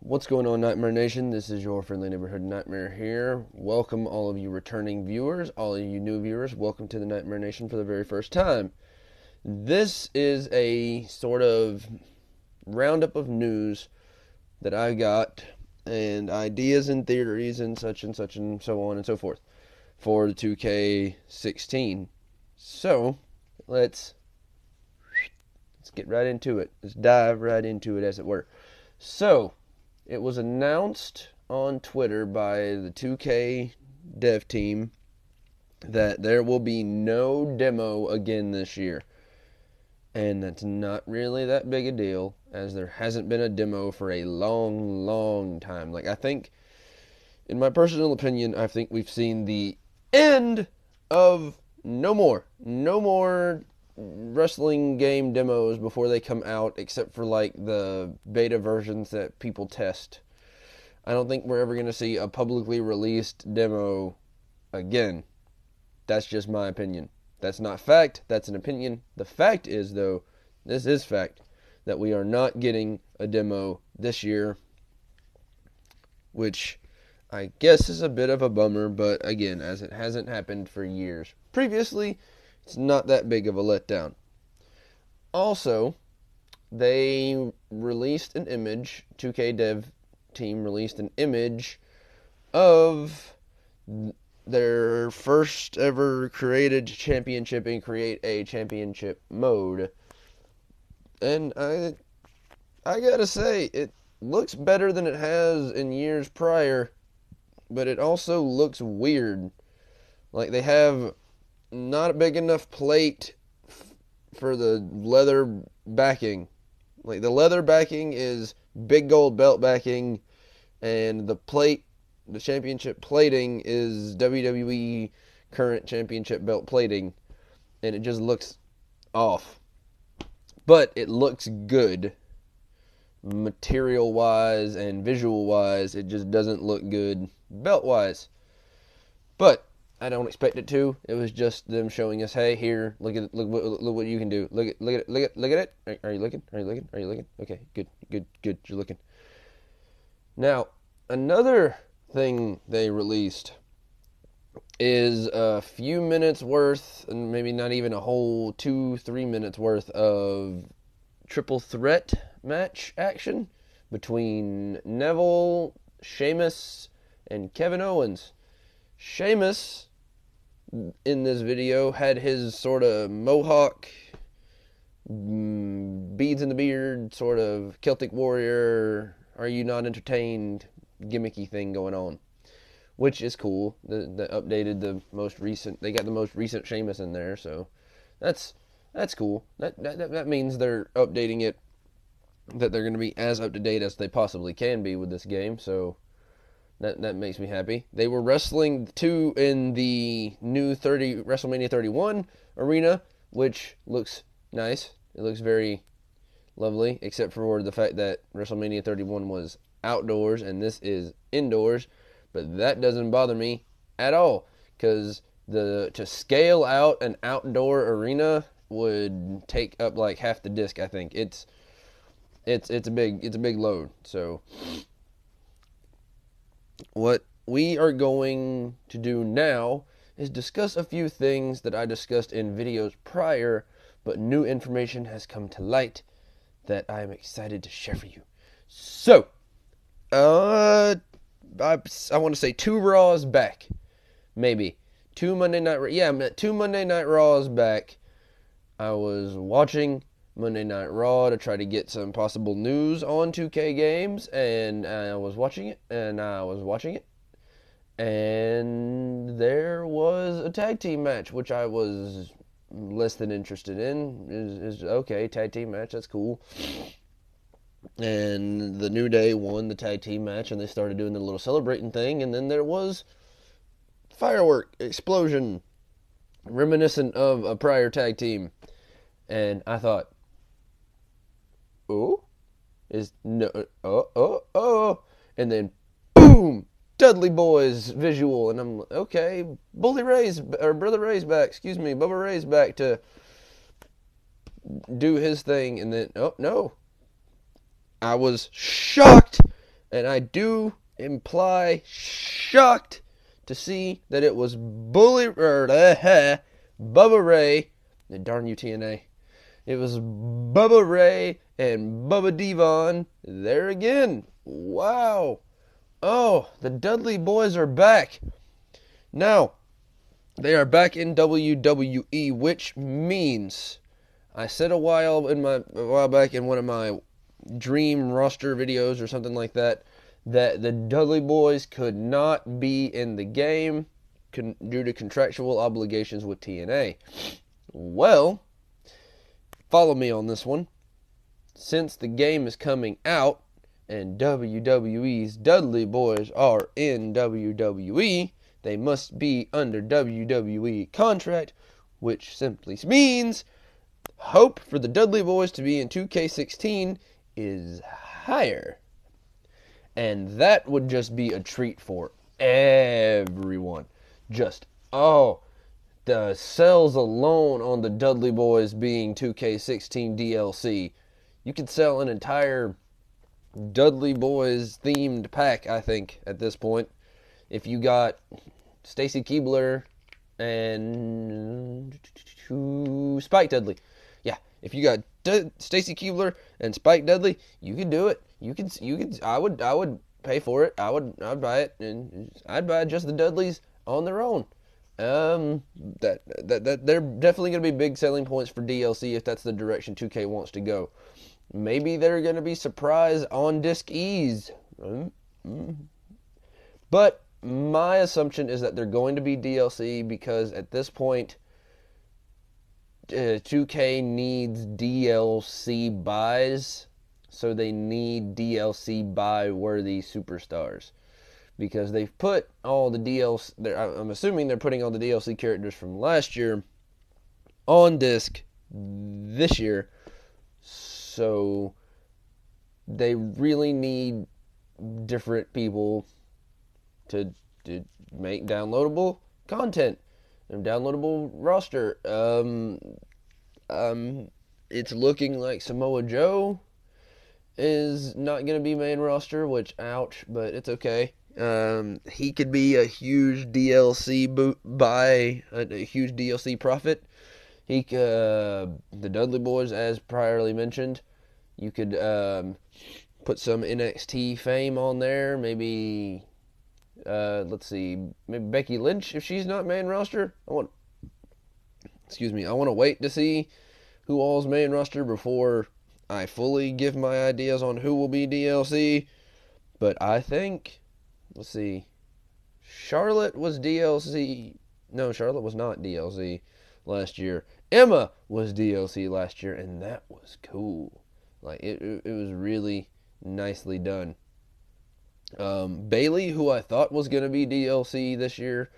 What's going on, Nightmare Nation? This is your friendly neighborhood Nightmare here. Welcome, all of you returning viewers, all of you new viewers. Welcome to the Nightmare Nation for the very first time. This is a sort of roundup of news that I got, and ideas and theories and such and such and so on and so forth for the 2K16. So, let's get right into it. Let's dive right into it, as it were. So, it was announced on Twitter by the 2K dev team that there will be no demo again this year. And that's not really that big a deal, as there hasn't been a demo for a long time. I think, in my personal opinion, I think we've seen the end of no more wrestling game demos before they come out, except for the beta versions that people test. I don't think we're ever going to see a publicly released demo again. That's just my opinion. That's not fact, that's an opinion. The fact is, though, this is fact, that we are not getting a demo this year, which I guess is a bit of a bummer, but again, as it hasn't happened for years previously, it's not that big of a letdown. Also, they released an image, 2K dev team released an image of their first ever created championship and create a championship mode. And I gotta say, it looks better than it has in years prior, but it also looks weird. They have not a big enough plate for the leather backing. The leather backing is big gold belt backing, and the championship plating is WWE current championship belt plating, and it just looks off. But it looks good. Material-wise and visual-wise, it just doesn't look good belt-wise. But I don't expect it to. It was just them showing us, hey, here, look what you can do. Look at it. Are you looking? Okay, good. You're looking. Now, another thing they released is a few minutes worth, and maybe not even a whole 2-3 minutes worth of triple threat match action between Neville, Sheamus, and Kevin Owens. Sheamus, in this video, had his sort of mohawk, beads in the beard, sort of Celtic warrior, are you not entertained gimmicky thing going on, which is cool. They updated the most recent, they got the most recent Sheamus in there, so that's cool. That means they're updating it, that they're going to be as up to date as they possibly can be with this game, so that makes me happy. They were wrestling too in the new WrestleMania 31 arena, which looks nice. It looks very lovely, except for the fact that WrestleMania 31 was outdoors and this is indoors. But that doesn't bother me at all, because to scale out an outdoor arena would take up half the disc. I think it's a big load. So what we are going to do now is discuss a few things that I discussed in videos prior, but new information has come to light that I am excited to share for you. So, I want to say 2 Raws back, maybe 2 Monday Night. 2 Monday Night Raws back. I was watching Monday Night Raw to try to get some possible news on 2K games, and I was watching it, and there was a tag team match, which I was less than interested in. Is okay, tag team match, that's cool. And the New Day won the tag team match, and they started doing the little celebrating thing, and then there was firework explosion reminiscent of a prior tag team. And I thought, and then boom, Dudley Boys visual, and I'm okay, Brother Ray's back, Bubba Ray's back to do his thing, and then, oh no, I was shocked And I do imply shocked to see that it was Bubba Ray, and darn you TNA, it was Bubba Ray and Bubba Devon there again. Wow. Oh, the Dudley Boys are back. Now, they are back in WWE, which means I said a while back in one of my dream roster videos or something like that the Dudley Boys could not be in the game due to contractual obligations with TNA. Well, follow me on this one. Since the game is coming out and WWE's Dudley Boys are in WWE, they must be under WWE contract, which simply means hope for the Dudley Boys to be in 2K16 is higher. And that would just be a treat for everyone. The sales alone on the Dudley Boys being 2K16 DLC. You could sell an entire Dudley Boys themed pack, I think, at this point. If you got Stacy Keibler and Spike Dudley. Yeah, if you got Stacy Keibler and Spike Dudley, you could do it. You could. I would pay for it. I'd buy it, and I'd buy just the Dudleys on their own. That they're definitely going to be big selling points for DLC if that's the direction 2K wants to go. Maybe they're going to be surprise on disc E's. But my assumption is that they're going to be DLC because at this point, 2K needs DLC buys, so they need DLC buy-worthy superstars. Because they've put all the DLC, I'm assuming they're putting all the DLC characters from last year on disc this year. So they really need different people to make downloadable content and downloadable roster. It's looking like Samoa Joe is not going to be main roster, which ouch, but it's okay. He could be a huge DLC a huge DLC profit. The Dudley Boys, as priorly mentioned, you could put some NXT fame on there. Maybe let's see, maybe Becky Lynch if she's not main roster. I want to wait to see who all's main roster before I fully give my ideas on who will be DLC. But I think, let's see, Charlotte was DLC. No, Charlotte was not DLC last year. Emma was DLC last year, and that was cool. Like, it was really nicely done. Bayley, who I thought was going to be DLC this year,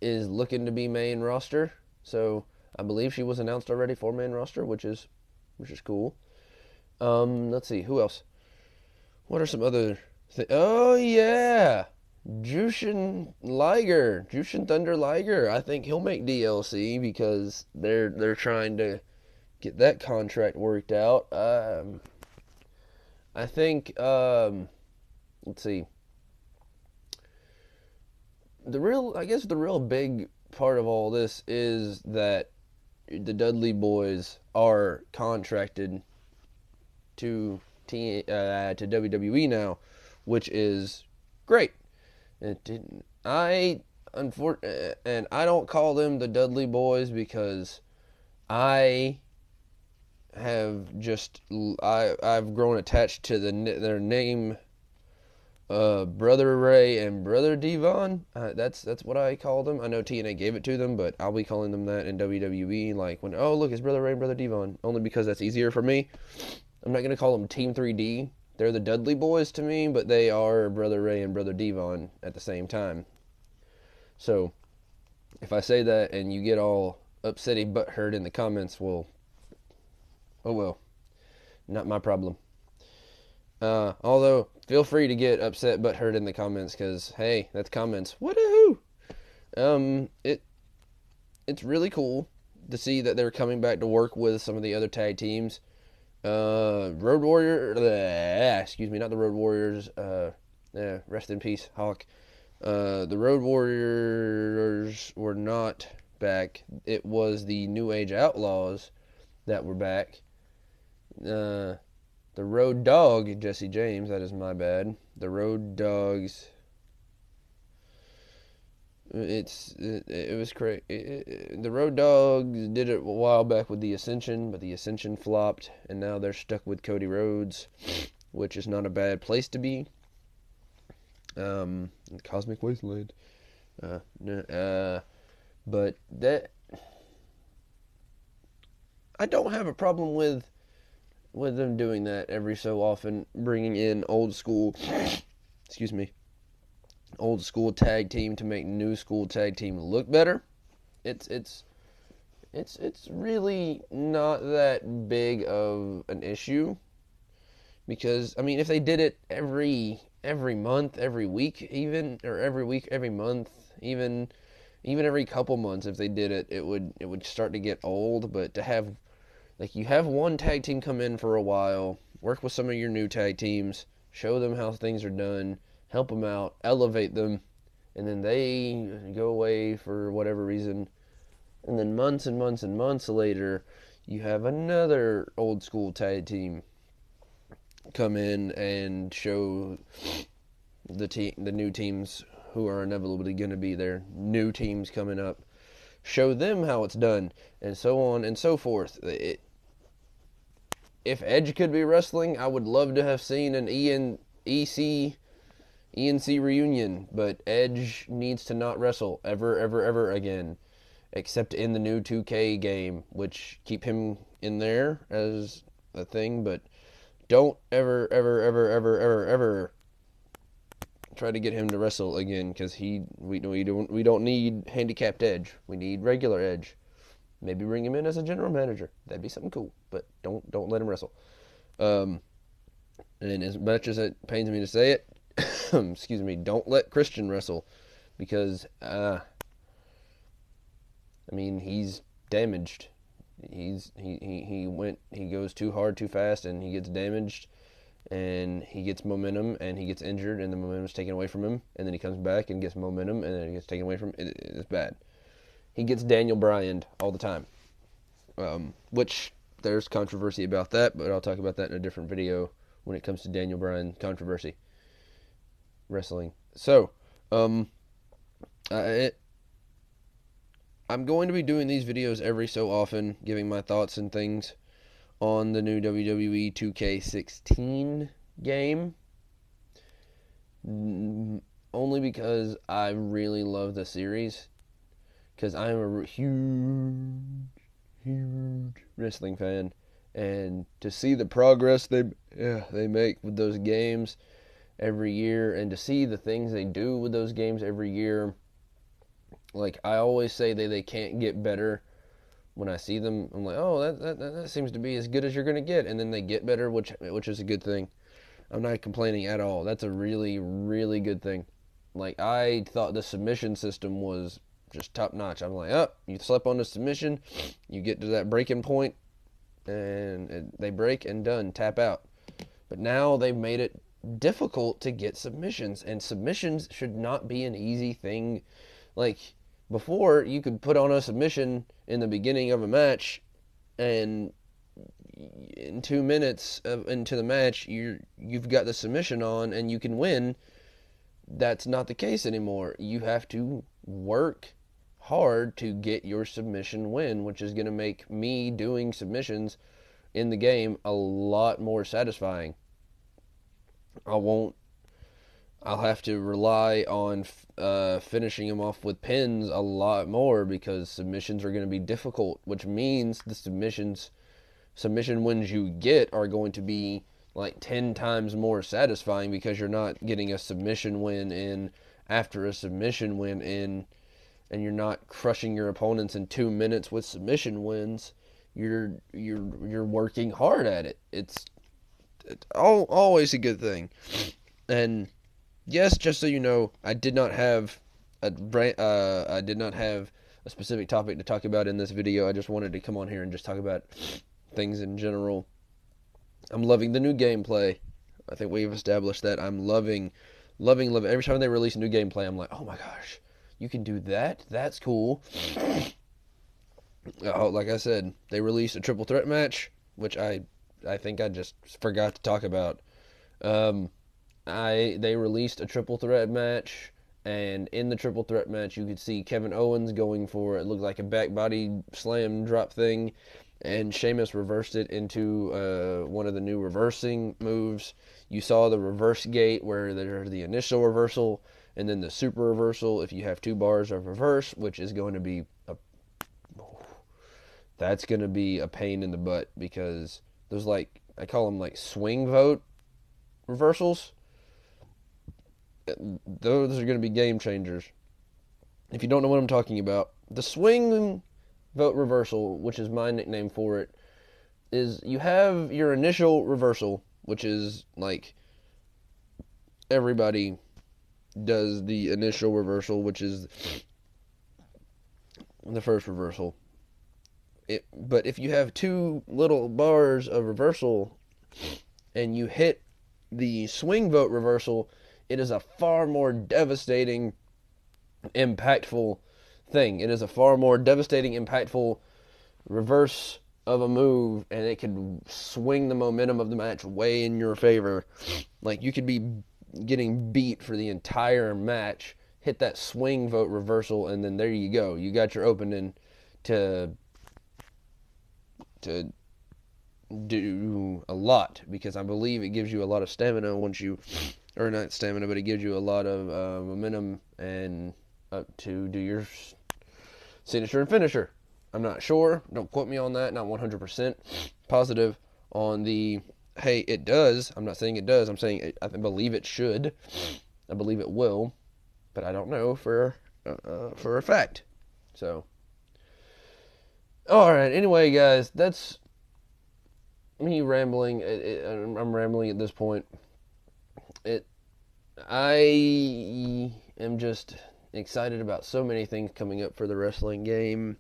is looking to be main roster. So I believe she was announced already for main roster, which is cool. Let's see, who else? What are some other things? Oh yeah, Jushin Thunder Liger. I think he'll make DLC because they're trying to get that contract worked out. I think let's see. The real big part of all this is that the Dudley Boys are contracted to WWE now, which is great. And I don't call them the Dudley Boys because I've grown attached to their name, Brother Ray and Brother Devon. That's what I call them. I know TNA gave it to them, but I'll be calling them that in WWE. Like when, oh look, it's Brother Ray and Brother Devon, only because that's easier for me. I'm not gonna call them Team 3D. They're the Dudley Boys to me, but they are Brother Ray and Brother Devon at the same time. So if I say that and you get all upsetty butthurt in the comments, well, oh well, not my problem. Although, feel free to get upset butthurt in the comments, because, hey, that's comments. Woohoo! It's really cool to see that they're coming back to work with some of the other tag teams. Not the Road Warriors, Yeah, rest in peace, Hawk. The Road Warriors were not back. It was the New Age Outlaws that were back. The Road Dog, Jesse James, that is my bad. The Road Dogs. It was crazy. The Road Dogs did it a while back with the Ascension, but the Ascension flopped, and now they're stuck with Cody Rhodes, which is not a bad place to be. Cosmic Wasteland. But that I don't have a problem with them doing that every so often, bringing in old school. Excuse me. Old school tag team to make new school tag team look better. It's really not that big of an issue, because I mean, if they did it every month, every week, even, or every week, every month, even every couple months, if they did it, it would start to get old. But to have, like, you have one tag team come in for a while, work with some of your new tag teams, show them how things are done, help them out, elevate them, and then they go away for whatever reason. And then months and months and months later, you have another old school tag team come in and show the new teams who are inevitably going to be there, new teams coming up, show them how it's done, and so on and so forth. If Edge could be wrestling, I would love to have seen an ENC reunion, but Edge needs to not wrestle ever again, except in the new 2K game, which keep him in there as a thing, but don't ever try to get him to wrestle again, because we don't need handicapped Edge. We need regular Edge. Maybe bring him in as a general manager. That'd be something cool, but don't let him wrestle. And as much as it pains me to say it, excuse me, don't let Christian wrestle, because I mean, he's damaged. He goes too hard too fast, and he gets damaged, and he gets momentum, and he gets injured, and the momentum's taken away from him, and then he comes back and gets momentum, and then it gets taken away from him. It's bad. He gets Daniel Bryan'd all the time, which there's controversy about that, but I'll talk about that in a different video when it comes to Daniel Bryan controversy wrestling. So, I'm going to be doing these videos every so often, giving my thoughts and things on the new WWE 2K16 game, only because I really love the series, because I am a huge wrestling fan, and to see the progress they make with those games every year, and to see the things they do with those games every year, like, I always say they can't get better. When I see them, I'm like, oh, that seems to be as good as you're going to get, and then they get better, which is a good thing. I'm not complaining at all. That's a really, really good thing. Like, I thought the submission system was just top notch. I'm like, oh, you slip on the submission, you get to that breaking point, and they break and done, tap out. But now they've made it difficult to get submissions, and submissions should not be an easy thing. Like, before, you could put on a submission in the beginning of a match, and in 2 minutes into the match, you've got the submission on, and you can win. That's not the case anymore. You have to work hard to get your submission win, which is going to make me doing submissions in the game a lot more satisfying. I'll have to rely on finishing them off with pins a lot more, because submissions are going to be difficult, which means the submission wins you get are going to be like 10 times more satisfying, because you're not getting a submission win in after a submission win in, and you're not crushing your opponents in 2 minutes with submission wins. You're working hard at it. It's always a good thing. And yes, just so you know, I did not have a specific topic to talk about in this video. I just wanted to come on here and just talk about things in general. I'm loving the new gameplay. I think we've established that. I'm loving Loving. Every time they release a new gameplay, I'm like, oh my gosh, you can do that? That's cool. Oh, like I said, they released a triple threat match, which I think I just forgot to talk about. They released a triple threat match, and in the triple threat match, you could see Kevin Owens going for, it looked like a back body slam drop thing, and Sheamus reversed it into one of the new reversing moves. You saw the reverse gate where there's the initial reversal and then the super reversal if you have 2 bars of reverse, which is going to be that's going to be a pain in the butt, because there's I call them swing vote reversals. Those are going to be game changers. If you don't know what I'm talking about, the swing vote reversal, which is my nickname for it, is you have your initial reversal, which is everybody does the initial reversal, which is the first reversal. But if you have 2 little bars of reversal and you hit the swing vote reversal, it is a far more devastating, impactful thing. It is a far more devastating, impactful reverse of a move, and it could swing the momentum of the match way in your favor. You could be getting beat for the entire match, hit that swing vote reversal, and then there you go. You got your opening to do a lot, because I believe it gives you a lot of stamina once you, or not stamina, but it gives you a lot of momentum and to do your signature and finisher. I'm not sure. Don't quote me on that. Not 100% positive on the, hey, it does. I'm not saying it does. I'm saying I believe it should. I believe it will, but I don't know for a fact. So, all right. Anyway, guys, that's me rambling. I'm rambling at this point. I am just excited about so many things coming up for the wrestling game.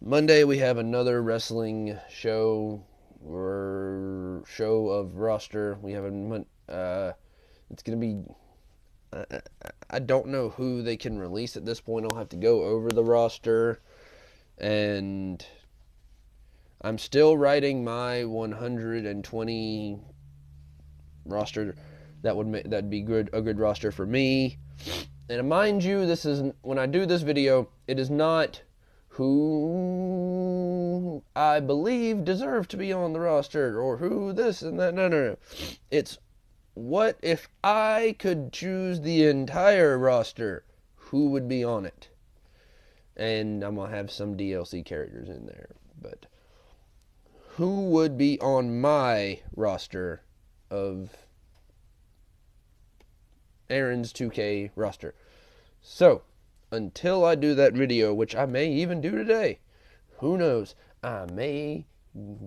Monday we have another wrestling show or show of roster. We have it's gonna be. I don't know who they can release at this point. I'll have to go over the roster, and I'm still writing my 120 roster. That'd be good, a good roster for me. And mind you, this is, when I do this video, it is not who I believe deserve to be on the roster or who this and that. No. It's what if I could choose the entire roster, who would be on it? And I'm going to have some DLC characters in there, but who would be on my roster of Aaron's 2K roster? So, until I do that video, which I may even do today, who knows, I may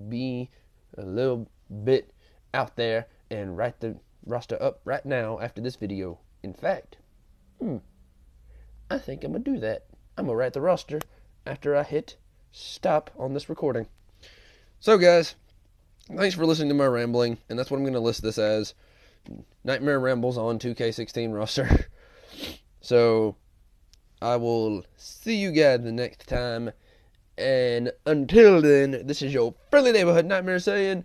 be a little bit out there and write the roster up right now after this video. In fact, I think I'm going to do that. I'm going to write the roster after I hit stop on this recording. So guys, thanks for listening to my rambling, and that's what I'm going to list this as. Nightmare Rambles on 2K16 roster. So, I will see you guys the next time, and until then, this is your friendly neighborhood nightmare saying,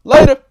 later!